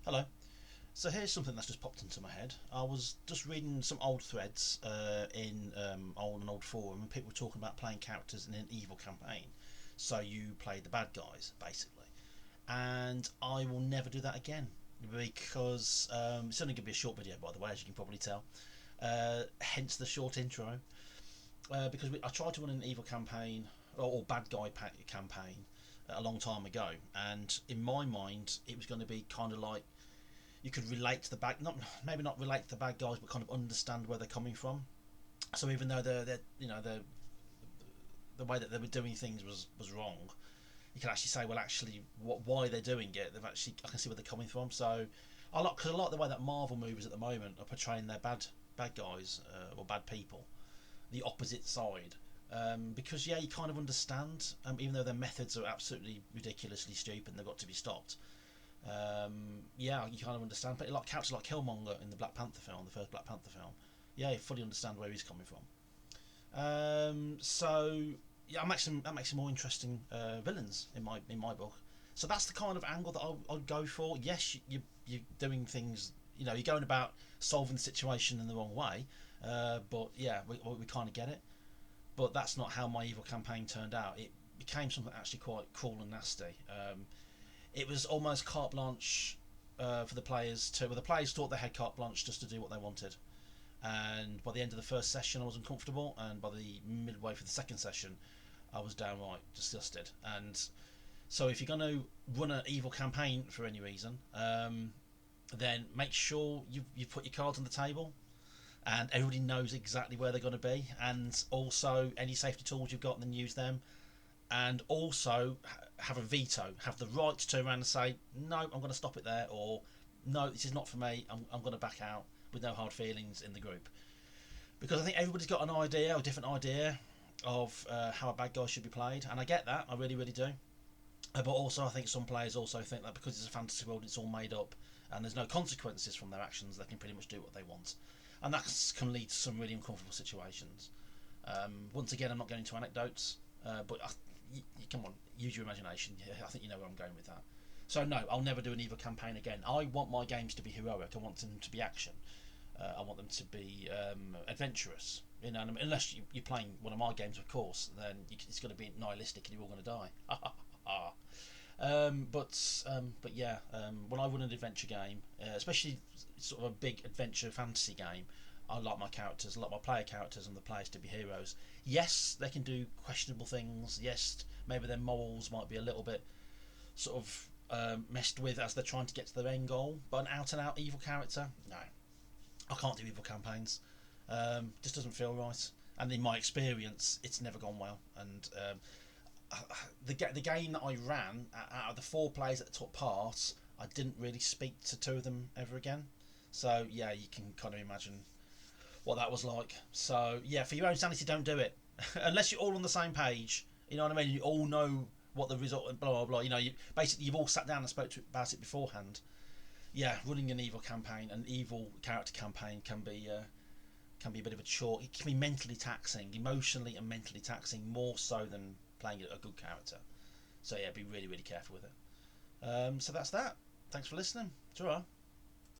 Hello. So here's something that's just popped into my head. I was just reading some old threads in on an old forum, and people were talking about playing characters in an evil campaign. So you play the bad guys, basically. And I will never do that again because it's only going to be a short video, by the way, as you can probably tell. Hence the short intro. Because I tried to run an evil campaign or bad guy campaign a long time ago, and in my mind, it was going to be kind of like you could relate to the bad, not maybe not relate to the bad guys, but kind of understand where they're coming from. So even though the way that they were doing things was wrong, you can actually say, well, actually, why they're doing it, they've actually I can see where they're coming from. So because I like the way that Marvel movies at the moment are portraying their bad guys or bad people, the opposite side. Because yeah, you kind of understand, even though their methods are absolutely ridiculously stupid and they've got to be stopped. Yeah, you kind of understand. But like characters like Killmonger in the Black Panther film, the first Black Panther film, yeah, you fully understand where he's coming from. So yeah, that makes them more interesting villains in my book. So that's the kind of angle that I'll go for. Yes, you're doing things. You're going about solving the situation in the wrong way. But yeah, we kind of get it. But that's not how my evil campaign turned out. It became something actually quite cruel and nasty. It was almost carte blanche for the players to. Well, the players thought they had carte blanche just to do what they wanted. And by the end of the first session, I was uncomfortable, and by the midway for the second session, I was downright disgusted. And so, if you're going to run an evil campaign for any reason, then make sure you put your cards on the table, and everybody knows exactly where they're going to be, and also any safety tools you've got, then use them, and also have a veto, have the right to turn around and say, no, I'm going to stop it there, or no, this is not for me, I'm going to back out with no hard feelings in the group. Because I think everybody's got an idea, a different idea of how a bad guy should be played, and I get that, I really, really do. But also, I think some players also think that because it's a fantasy world, it's all made up, and there's no consequences from their actions, they can pretty much do what they want. And that can lead to some really uncomfortable situations. Once again, I'm not going into anecdotes, but come on, use your imagination. I think you know where I'm going with that. So no, I'll never do an evil campaign again. I want my games to be heroic. I want them to be action. I want them to be adventurous. Unless you're playing one of my games, of course, then it's going to be nihilistic and you're all going to die. But yeah, when I run an adventure game, especially sort of a big adventure fantasy game, I like my characters, I like my player characters and the players to be heroes. Yes, they can do questionable things. Yes, maybe their morals might be a little bit sort of messed with as they're trying to get to their end goal. But an out and out evil character, no, I can't do evil campaigns. Just doesn't feel right. And in my experience, it's never gone well. And the game that I ran, out of the four players that took part, I didn't really speak to two of them ever again. So yeah, you can kind of imagine what that was like. So yeah, for your own sanity, don't do it unless you're all on the same page. You know what I mean? You all know what the result, blah blah blah. Basically you've all sat down and spoke about it beforehand. Yeah, running an evil campaign, an evil character campaign can be a bit of a chore. It can be mentally taxing, emotionally and mentally taxing, more so than playing a good character. So yeah, be really really careful with it. So that's that. Thanks for listening. Ta-ra.